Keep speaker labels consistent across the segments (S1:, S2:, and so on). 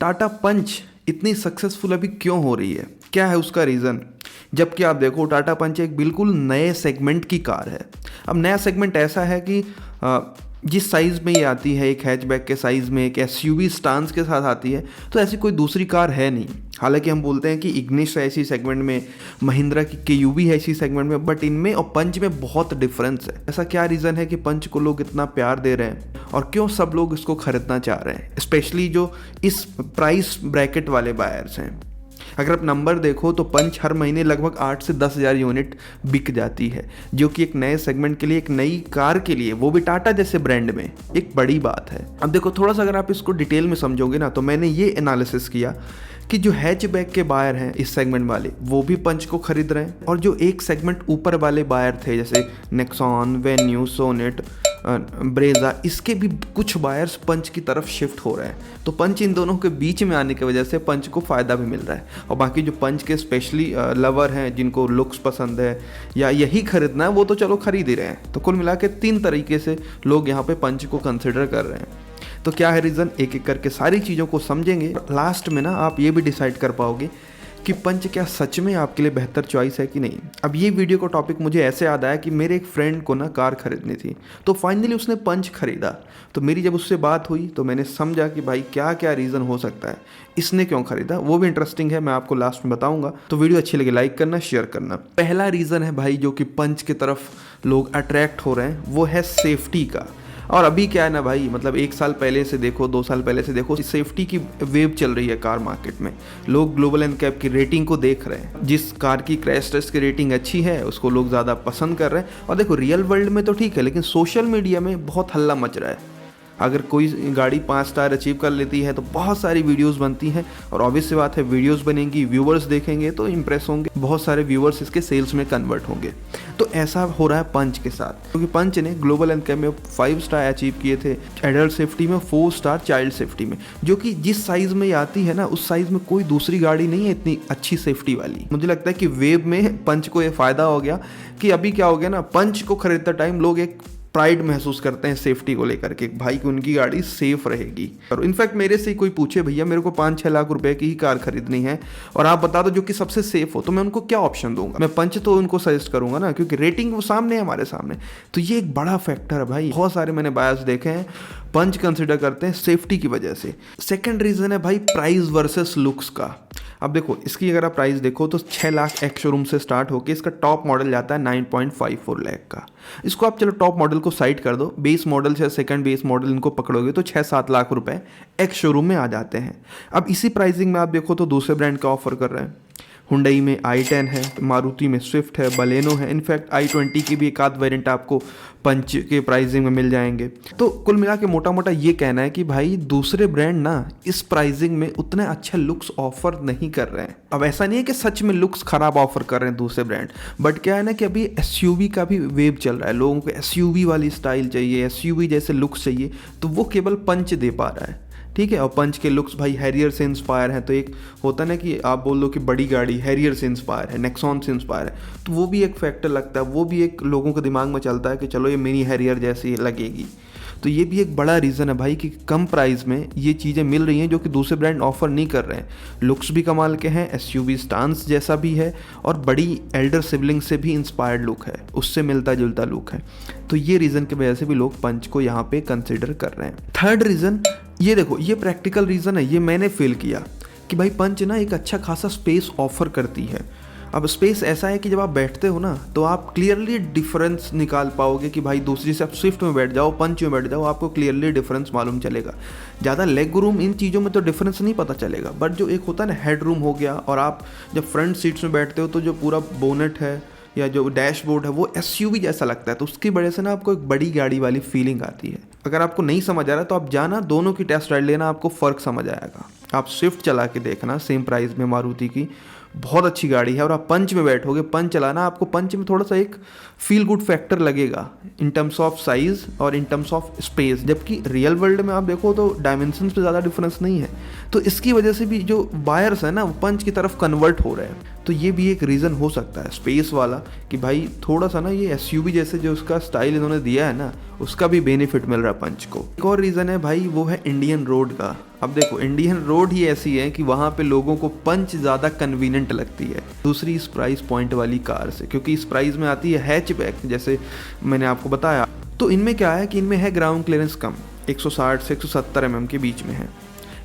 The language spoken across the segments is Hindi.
S1: टाटा पंच इतनी सक्सेसफुल अभी क्यों हो रही है, क्या है उसका रीज़न? जबकि आप देखो टाटा पंच एक बिल्कुल नए सेगमेंट की कार है। अब नया सेगमेंट ऐसा है कि जिस साइज़ में ये आती है, एक हैचबैक के साइज़ में, एक एसयूवी स्टांस के साथ आती है, तो ऐसी कोई दूसरी कार है नहीं। हालांकि हम बोलते हैं कि इग्निस है इसी सेगमेंट में, महिंद्रा की केयूवी है इसी सेगमेंट में, बट इनमें और पंच में बहुत डिफरेंस है। ऐसा क्या रीज़न है कि पंच को लोग इतना प्यार दे रहे हैं और क्यों सब लोग इसको खरीदना चाह रहे हैं, स्पेशली जो इस प्राइस ब्रैकेट वाले बायर्स हैं? अगर आप नंबर देखो तो पंच हर महीने लगभग 8 से 10 हज़ार यूनिट बिक जाती है, जो कि एक नए सेगमेंट के लिए, एक नई कार के लिए, वो भी टाटा जैसे ब्रांड में, एक बड़ी बात है। अब देखो थोड़ा सा अगर आप इसको डिटेल में समझोगे ना, तो मैंने ये एनालिसिस किया कि जो हैचबैक के बायर हैं इस सेगमेंट वाले, वो भी पंच को खरीद रहे हैं, और जो एक सेगमेंट ऊपर वाले बायर थे जैसे नेक्सॉन, वेन्यू, सोनेट, ब्रेजा, इसके भी कुछ बायर्स पंच की तरफ शिफ्ट हो रहे हैं। तो पंच इन दोनों के बीच में आने की वजह से पंच को फ़ायदा भी मिल रहा है। और बाकी जो पंच के स्पेशली लवर हैं, जिनको लुक्स पसंद है या यही खरीदना है, वो तो चलो खरीद ही रहे हैं। तो कुल मिला के 3 तरीके से लोग यहाँ पे पंच को कंसिडर कर रहे हैं। तो क्या है रीज़न, एक एक करके सारी चीज़ों को समझेंगे। लास्ट में ना आप ये भी डिसाइड कर पाओगे कि पंच क्या सच में आपके लिए बेहतर चॉइस है कि नहीं। अब ये वीडियो का टॉपिक मुझे ऐसे याद आया कि मेरे एक फ्रेंड को ना कार खरीदनी थी, तो फाइनली उसने पंच खरीदा। तो मेरी जब उससे बात हुई तो मैंने समझा कि भाई क्या क्या रीज़न हो सकता है, इसने क्यों खरीदा, वो भी इंटरेस्टिंग है, मैं आपको लास्ट में बताऊंगा। तो वीडियो अच्छी लगे लाइक करना, शेयर करना। पहला रीज़न है भाई जो कि पंच की तरफ लोग अट्रैक्ट हो रहे हैं, वो है सेफ्टी का। और अभी क्या है ना भाई, मतलब 1 साल पहले से देखो, 2 साल पहले से देखो, सेफ्टी की वेव चल रही है कार मार्केट में। लोग ग्लोबल एनकैप की रेटिंग को देख रहे हैं, जिस कार की क्रैश टेस्ट की रेटिंग अच्छी है उसको लोग ज़्यादा पसंद कर रहे हैं। और देखो रियल वर्ल्ड में तो ठीक है, लेकिन सोशल मीडिया में बहुत हल्ला मच रहा है। अगर कोई गाड़ी 5 स्टार अचीव कर लेती है तो बहुत सारी वीडियोस बनती हैं, और ऑब्वियस सी बात है वीडियोस बनेंगी, व्यूवर्स देखेंगे तो इंप्रेस होंगे, बहुत सारे व्यूवर्स इसके सेल्स में कन्वर्ट होंगे। तो ऐसा हो रहा है पंच के साथ, क्योंकि पंच ने ग्लोबल एनकैप में 5 स्टार अचीव किए थे, एडल्ट सेफ्टी में 4 स्टार, चाइल्ड सेफ्टी में, जो कि जिस साइज़ में आती है ना, उस साइज़ में कोई दूसरी गाड़ी नहीं है इतनी अच्छी सेफ्टी वाली। मुझे लगता है कि वेव में पंच को ये फ़ायदा हो गया कि अभी क्या हो गया ना, पंच को खरीदते टाइम लोग एक प्राइड महसूस करते हैं सेफ्टी को लेकर के, भाई कि उनकी गाड़ी सेफ रहेगी। और इनफैक्ट मेरे से कोई पूछे भैया मेरे को 5-6 लाख रुपए की ही कार खरीदनी है और आप बता दो जो कि सबसे सेफ हो, तो मैं उनको क्या ऑप्शन दूंगा? मैं पंच तो उनको सजेस्ट करूंगा ना, क्योंकि रेटिंग वो सामने है, हमारे सामने। तो ये एक बड़ा फैक्टर है भाई। बहुत सारे मैंने बायर्स देखे हैं पंच कंसिडर करते हैं सेफ्टी की वजह से। सेकेंड रीज़न है भाई प्राइस वर्सेस लुक्स का। अब देखो इसकी अगर आप प्राइस देखो तो 6 लाख एक्स शोरूम से स्टार्ट होकर इसका टॉप मॉडल जाता है 9.54 लाख का। इसको आप चलो टॉप मॉडल को साइड कर दो, बेस मॉडल से सेकंड बेस मॉडल इनको पकड़ोगे तो 6-7 लाख रुपए एक्स शोरूम में आ जाते हैं। अब इसी प्राइसिंग में आप देखो तो दूसरे ब्रांड का ऑफर कर रहे हैं। हुंडई में i10 है, मारुति में स्विफ्ट है, बलेनो है, इनफैक्ट i20 की भी एक आध वेरिएंट आपको पंच के प्राइसिंग में मिल जाएंगे। तो कुल मिला के मोटा मोटा ये कहना है कि भाई दूसरे ब्रांड ना इस प्राइसिंग में उतने अच्छे लुक्स ऑफर नहीं कर रहे हैं। अब ऐसा नहीं है कि सच में लुक्स खराब ऑफर कर रहे हैं दूसरे ब्रांड, बट क्या है ना कि अभी एसयूवी का भी वेव चल रहा है, लोगों को एसयूवी वाली स्टाइल चाहिए, एसयूवी जैसे लुक्स चाहिए, तो वो केवल पंच दे पा रहा है। ठीक है, और पंच के लुक्स भाई हैरियर से इंस्पायर हैं, तो एक होता है ना कि आप बोल दो कि बड़ी गाड़ी हैरियर से इंस्पायर है, नेक्सॉन से इंस्पायर है, तो वो भी एक फैक्टर लगता है, वो भी एक लोगों के दिमाग में चलता है कि चलो ये मिनी हैरियर जैसी लगेगी। तो ये भी एक बड़ा रीज़न है भाई कि कम प्राइस में ये चीज़ें मिल रही हैं जो कि दूसरे ब्रांड ऑफर नहीं कर रहे हैं। लुक्स भी कमाल के हैं, एसयूवी स्टांस जैसा भी है, और बड़ी एल्डर सिबलिंग से भी इंस्पायर्ड लुक है, उससे मिलता जुलता लुक है। तो ये रीज़न की वजह से भी लोग पंच को यहाँ पे कंसिडर कर रहे हैं। थर्ड रीज़न ये देखो, ये प्रैक्टिकल रीज़न है, ये मैंने फील किया कि भाई पंच ना एक अच्छा खासा स्पेस ऑफर करती है। अब स्पेस ऐसा है कि जब आप बैठते हो ना तो आप क्लियरली डिफरेंस निकाल पाओगे कि भाई दूसरी से आप स्विफ्ट में बैठ जाओ, पंच में बैठ जाओ, आपको क्लियरली डिफरेंस मालूम चलेगा। ज़्यादा लेग रूम इन चीज़ों में तो डिफरेंस नहीं पता चलेगा, बट जो एक होता है ना हेड रूम हो गया, और आप जब फ्रंट सीट्स में बैठते हो तो जो पूरा बोनेट है या जो डैशबोर्ड है वो एसयूवी जैसा लगता है, तो उसकी वजह से ना आपको एक बड़ी गाड़ी वाली फीलिंग आती है। अगर आपको नहीं समझ आ रहा तो आप जाना दोनों की टेस्ट राइड लेना, आपको फ़र्क समझ आएगा। आप स्विफ्ट चला के देखना सेम प्राइस में, मारुति की बहुत अच्छी गाड़ी है, और आप पंच में बैठोगे, पंच चलाना, आपको पंच में थोड़ा सा एक फील गुड फैक्टर लगेगा इन टर्म्स ऑफ साइज़ और इन टर्म्स ऑफ स्पेस, जबकि रियल वर्ल्ड में आप देखो तो डायमेंशंस पे ज़्यादा डिफरेंस नहीं है। तो इसकी वजह से भी जो बायर्स है ना वो पंच की तरफ कन्वर्ट हो रहे हैं। तो ये भी एक रीज़न हो सकता है स्पेस वाला कि भाई थोड़ा सा ना ये एसयूवी जैसे जो उसका स्टाइल इन्होंने दिया है ना, उसका भी बेनिफिट मिल रहा है पंच को। एक और रीज़न है भाई, वो है इंडियन रोड का। अब देखो इंडियन रोड ही ऐसी है कि वहाँ पे लोगों को पंच ज़्यादा कन्वीनियंट लगती है दूसरी इस प्राइस पॉइंट वाली कार से, क्योंकि इस प्राइस में आती है हैचबैक जैसे मैंने आपको बताया। तो इनमें क्या है कि इनमें है ग्राउंड क्लियरेंस कम, 160 से 170 mm के बीच में है,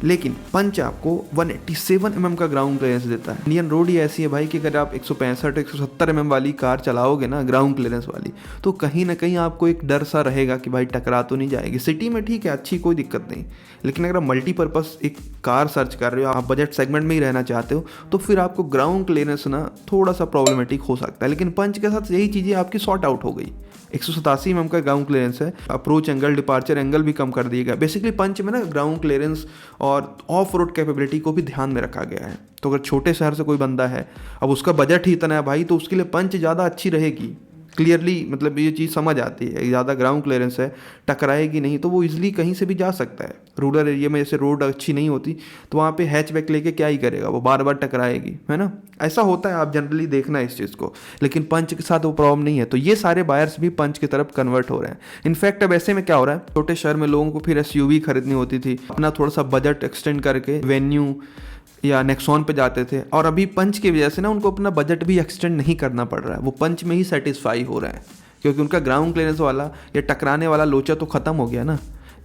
S1: लेकिन पंच आपको 187 mm का ग्राउंड क्लियरेंस देता है। इंडियन रोड ही ऐसी है भाई कि अगर आप 165 170 mm वाली कार चलाओगे ना ग्राउंड क्लियरेंस वाली, तो कहीं ना कहीं आपको एक डर सा रहेगा कि भाई टकरा तो नहीं जाएगी। सिटी में ठीक है, अच्छी कोई दिक्कत नहीं, लेकिन अगर आप मल्टीपर्पज़ एक कार सर्च कर रहे हो, आप बजट सेगमेंट में ही रहना चाहते हो, तो फिर आपको ग्राउंड क्लियरेंस ना थोड़ा सा प्रॉब्लमेटिक हो सकता है। लेकिन पंच के साथ यही चीज़ें आपकी सॉर्ट आउट हो गई। 187 mm का ग्राउंड क्लियरेंस है, अप्रोच एंगल डिपार्चर एंगल भी कम कर दिया गया। बेसिकली पंच में ना ग्राउंड क्लियरेंस और ऑफ रोड कैपेबिलिटी को भी ध्यान में रखा गया है। तो अगर छोटे शहर से कोई बंदा है, अब उसका बजट ही इतना है भाई, तो उसके लिए पंच ज़्यादा अच्छी रहेगी। क्लियरली मतलब ये चीज़ समझ आती है, ज़्यादा ग्राउंड क्लियरेंस है, टकराएगी नहीं, तो वो इजीली कहीं से भी जा सकता है। रूरल एरिया में जैसे रोड अच्छी नहीं होती, तो वहाँ पे हैचबैक लेके क्या ही करेगा, वो बार बार टकराएगी, है ना। ऐसा होता है, आप जनरली देखना इस चीज़ को। लेकिन पंच के साथ वो प्रॉब्लम नहीं है, तो ये सारे बायर्स भी पंच की तरफ कन्वर्ट हो रहे हैं। इनफैक्ट अब ऐसे में क्या हो रहा है, छोटे शहर में लोगों को फिर SUV खरीदनी होती थी, अपना थोड़ा सा बजट एक्सटेंड करके वेन्यू या नेक्सॉन पे जाते थे, और अभी पंच की वजह से ना उनको अपना बजट भी एक्सटेंड नहीं करना पड़ रहा है, वो पंच में ही सेटिस्फाई हो रहे हैं, क्योंकि उनका ग्राउंड क्लियरेंस वाला या टकराने वाला लोचा तो ख़त्म हो गया ना।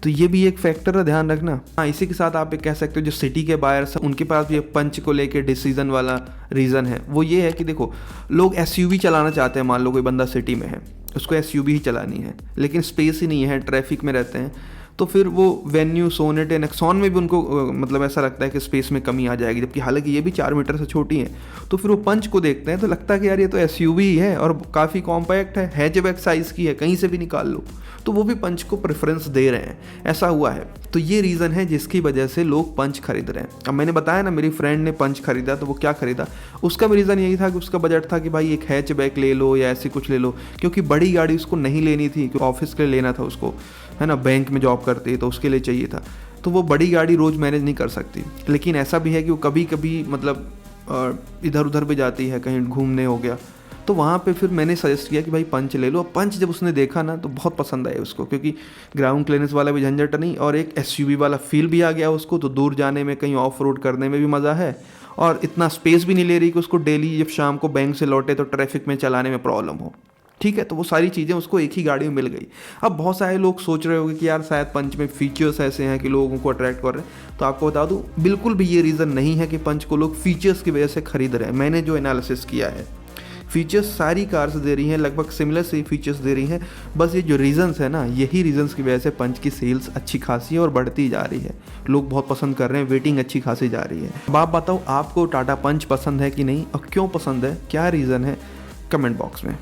S1: तो ये भी एक फैक्टर है, ध्यान रखना। हाँ, इसी के साथ आप ये कह सकते हो जो सिटी के बायर्स हैं उनके पास भी पंच को लेके डिसीजन वाला रीज़न है। वो ये है कि देखो, लोग SUV चलाना चाहते हैं, मान लो कोई बंदा सिटी में है, उसको SUV ही चलानी है, लेकिन स्पेस ही नहीं है, ट्रैफिक में रहते हैं, तो फिर वो वेन्यू, सोनेट, नेक्सॉन में भी उनको मतलब ऐसा लगता है कि स्पेस में कमी आ जाएगी, जबकि हालांकि ये भी 4 मीटर से छोटी है। तो फिर वो पंच को देखते हैं तो लगता है कि यार ये तो SUV ही है और काफ़ी कॉम्पैक्ट है, हैचबैक साइज़ की है, कहीं से भी निकाल लो, तो वो भी पंच को प्रेफरेंस दे रहे हैं। ऐसा हुआ है, तो ये रीज़न है जिसकी वजह से लोग पंच खरीद रहे हैं। अब मैंने बताया ना, मेरी फ्रेंड ने पंच खरीदा, तो वो क्या खरीदा, उसका भी रीज़न यही था कि उसका बजट था कि भाई एक हैचबैक ले लो या ऐसी कुछ ले लो, क्योंकि बड़ी गाड़ी उसको नहीं लेनी थी, क्योंकि ऑफिस के लिए लेना था उसको, है ना, बैंक में जॉब करती है तो उसके लिए चाहिए था। तो वो बड़ी गाड़ी रोज़ मैनेज नहीं कर सकती। लेकिन ऐसा भी है कि वो कभी कभी मतलब इधर उधर भी जाती है, कहीं घूमने हो गया, तो वहाँ पे फिर मैंने सजेस्ट किया कि भाई पंच ले लो। पंच जब उसने देखा ना तो बहुत पसंद आया उसको, क्योंकि ग्राउंड क्लियरेंस वाला भी झंझट नहीं और एक SUV वाला फील भी आ गया उसको, तो दूर जाने में, कहीं ऑफ रोड करने में भी मज़ा है, और इतना स्पेस भी नहीं ले रही कि उसको डेली जब शाम को बैंक से लौटे तो ट्रैफिक में चलाने में प्रॉब्लम हो। ठीक है, तो वो सारी चीज़ें उसको एक ही गाड़ी में मिल गई। अब बहुत सारे लोग सोच रहे होंगे कि यार शायद पंच में फीचर्स ऐसे हैं कि लोगों को अट्रैक्ट कर रहे हैं, तो आपको बता दूं बिल्कुल भी ये रीज़न नहीं है कि पंच को लोग फीचर्स की वजह से खरीद रहे हैं। मैंने जो एनालिसिस किया है, फीचर्स सारी कार्स दे रही हैं, लगभग सिमिलर से फीचर्स दे रही हैं, बस ये जो रीजंस है ना, यही रीजंस की वजह से पंच की सेल्स अच्छी खासी है और बढ़ती जा रही है। लोग बहुत पसंद कर रहे हैं, वेटिंग अच्छी खासी जा रही है। अब आप बताओ, आपको टाटा पंच पसंद है कि नहीं, और क्यों पसंद है, क्या रीज़न है, कमेंट बॉक्स में।